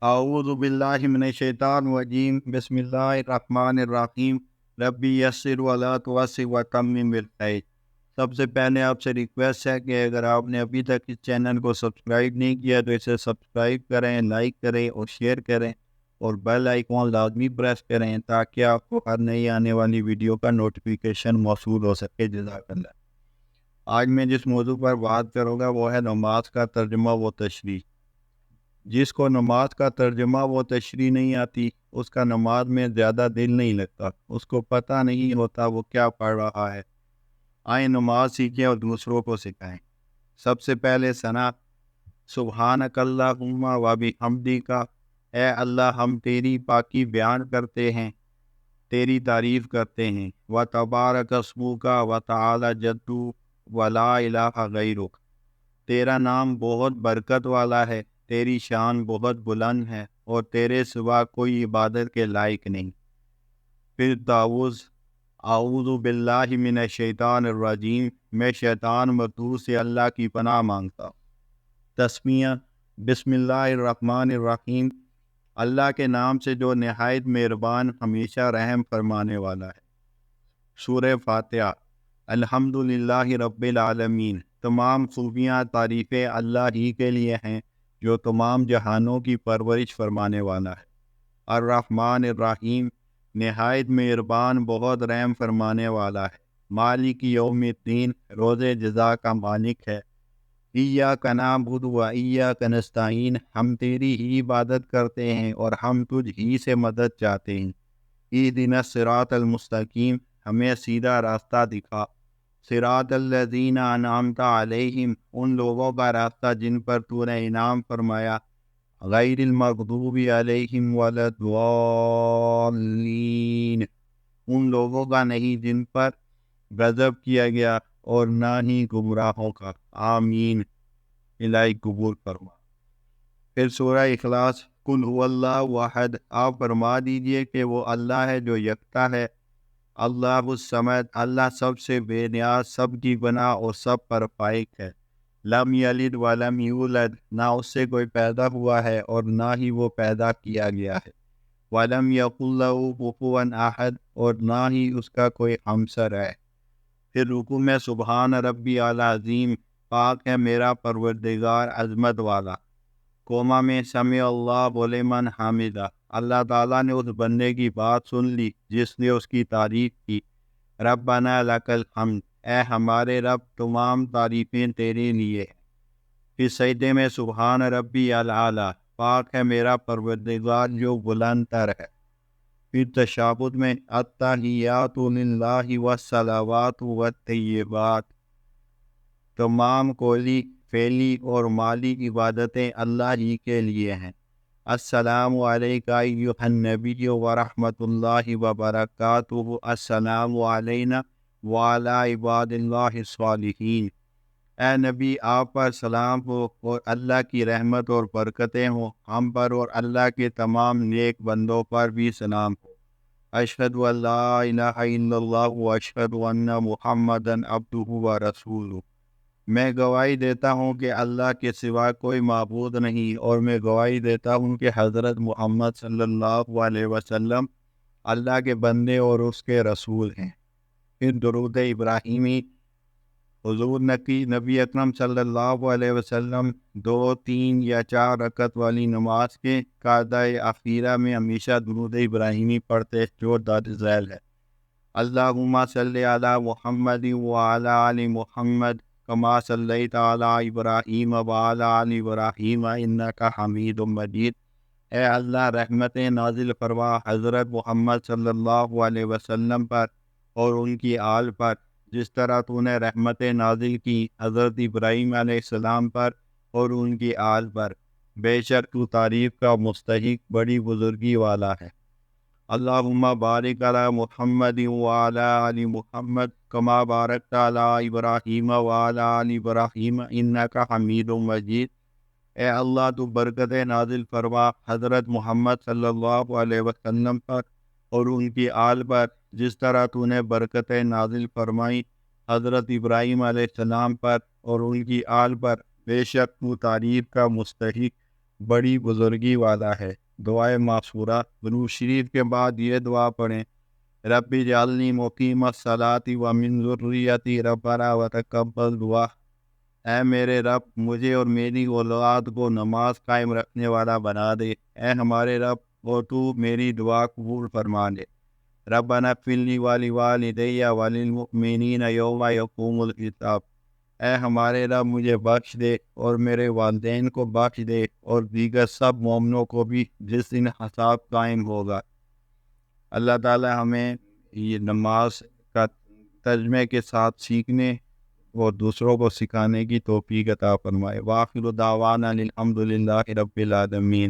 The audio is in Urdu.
اعوذ باللہ من الشیطان الرجیم بسم اللہ الرحمن الرحیم ربی یسر ولا تعسر وتمم بالخیر۔ سب سے پہلے آپ سے ریکویسٹ ہے کہ اگر آپ نے ابھی تک اس چینل کو سبسکرائب نہیں کیا تو اسے سبسکرائب کریں، لائک کریں اور شیئر کریں اور بیل آئیکن لازمی پریس کریں تاکہ آپ کو ہر نئی آنے والی ویڈیو کا نوٹیفیکیشن موصول ہو سکے۔ جزاک اللہ۔ آج میں جس موضوع پر بات کروں گا وہ ہے نماز کا ترجمہ و تشریح۔ جس کو نماز کا ترجمہ و تشریح نہیں آتی اس کا نماز میں زیادہ دل نہیں لگتا، اس کو پتہ نہیں ہوتا وہ کیا پڑھ رہا ہے۔ آئیں نماز سیکھیں اور دوسروں کو سکھائیں۔ سب سے پہلے ثنا سبحانک اللہم و بحمدک، اے اللہ ہم تیری پاکی بیان کرتے ہیں، تیری تعریف کرتے ہیں۔ و تبارک اسمک و تعالی جدک و لا الہ غیرک، تیرا نام بہت برکت والا ہے، تیری شان بہت بلند ہے اور تیرے سوا کوئی عبادت کے لائق نہیں۔ پھر تعوذ اعوذ باللہ من الشیطان الرجیم، میں شیطان مردود سے اللہ کی پناہ مانگتا ہوں۔ تسمیہ بسم اللہ الرحمن الرحیم، اللہ کے نام سے جو نہایت مہربان ہمیشہ رحم فرمانے والا ہے۔ سورہ فاتحہ۔ الحمدللہ رب العالمین، تمام خوبیاں تعریفیں اللہ ہی کے لیے ہیں جو تمام جہانوں کی پرورش فرمانے والا ہے۔ الرحمن الرحیم، نہایت مہربان بہت رحم فرمانے والا ہے۔ مالک یوم الدین، روز جزا کا مالک ہے۔ ایاک نعبد و ایاک نستعین، ہم تیری ہی عبادت کرتے ہیں اور ہم تجھ ہی سے مدد چاہتے ہیں۔ اہدنا الصراط المستقیم، ہمیں سیدھا راستہ دکھا۔ صراط الذین انعمت علیہم، ان لوگوں کا راستہ جن پر تو نے انعام فرمایا۔ غیر المغضوب علیہم ولا الضالین، ان لوگوں کا نہیں جن پر غضب کیا گیا اور نہ ہی گمراہوں کا۔ آمین، الہی قبول فرما۔ پھر سورہ اخلاص۔ قل هو اللہ احد، آپ فرما دیجئے کہ وہ اللہ ہے جو یکتا ہے۔ اللہ الصمد، اللہ سب سے بے نیاز، سب کی پناہ اور سب پر فائق ہے۔ لم یلد ولم یولد، نہ اس سے کوئی پیدا ہوا ہے اور نہ ہی وہ پیدا کیا گیا ہے۔ ولم یکن لہ کفوا احد، اور نہ ہی اس کا کوئی ہمسر ہے۔ پھر رکوع میں سبحان ربی العظیم، پاک ہے میرا پروردگار عظمت والا۔ کوما میں سمع اللہ لمن حمدہ، اللہ تعالیٰ نے اس بندے کی بات سن لی جس نے اس کی تعریف کی۔ ربنا لک الحمد، اے ہمارے رب تمام تعریفیں تیرے لیے ہیں۔ پھر سجدے میں سبحان ربی الاعلیٰ، پاک ہے میرا پروردگار جو بلند تر ہے۔ پھر تشہد میں التحیات للہ والصلوات والطیبات، تمام قولی فعلی اور مالی عبادتیں اللہ ہی کے لیے ہیں۔ السلام علیکہ ایھا النبی ورحمۃ اللہ وبرکاتہ، السلام علینا وعلی عباد اللہ الصالحین، اے نبی آپ پر سلام ہو اور اللہ کی رحمت اور برکتیں ہوں ہم پر اور اللہ کے تمام نیک بندوں پر بھی سلام ہو۔ اشہد ان لا الہ الا اللہ واشہد ان محمدا عبدہ ورسولہ، میں گواہی دیتا ہوں کہ اللہ کے سوا کوئی معبود نہیں، اور میں گواہی دیتا ہوں کہ حضرت محمد صلی اللہ علیہ وسلم اللہ کے بندے اور اس کے رسول ہیں۔ پھر درود ابراہیمی۔ حضور نبی اکرم صلی اللہ علیہ وسلم 2، 3 یا 4 رکعت والی نماز کے قاعدہ اخیرہ میں ہمیشہ درود ابراہیمی پڑھتے جو درج ذیل ہے۔ اللہم صلی علی محمد وعلی آل محمد کما صلیت علی ابراہیم وعلی آل ابراہیم انک حمید مجید، اے اللہ رحمتیں نازل فرما حضرت محمد صلی اللہ علیہ وسلم پر اور ان کی آل پر، جس طرح تو نے رحمتیں نازل کی حضرت ابراہیم علیہ السلام پر اور ان کی آل پر، بے شک تو تعریف کا مستحق بڑی بزرگی والا ہے۔ اللہم بارک علی محمد وعلی آل محمد کما بارکت علی ابراہیم وعلی آل ابراہیم انک حمید مجید، اے اللہ تو برکت نازل فرما حضرت محمد صلی اللہ علیہ وسلم پر اور ان کی آل پر، جس طرح تو نے برکت نازل فرمائی حضرت ابراہیم علیہ السلام پر اور ان کی آل پر، بے شک تو تعریف کا مستحق بڑی بزرگی والا ہے۔ دعائے معصورہ، درود شریف کے بعد یہ دعا پڑھیں، رب اجعلنی مقیم الصلاۃ ومن ذریتی ربنا وتقبل دعا۔ اے میرے رب، مجھے اور میری اولاد کو نماز قائم رکھنے والا بنا دے۔ اے ہمارے رب، اور تو میری دعا قبول فرما لے۔ ربنا اغفر لی ولوالدی وللمؤمنین یوم یقوم الحساب۔ اے ہمارے رب، مجھے بخش دے اور میرے والدین کو بخش دے اور دیگر سب مومنوں کو بھی جس دن حساب قائم ہوگا۔ اللہ تعالی ہمیں یہ نماز کا ترجمے کے ساتھ سیکھنے اور دوسروں کو سکھانے کی توفیق عطا فرمائے۔ وآخر دعوانا الحمد للہ رب العالمین۔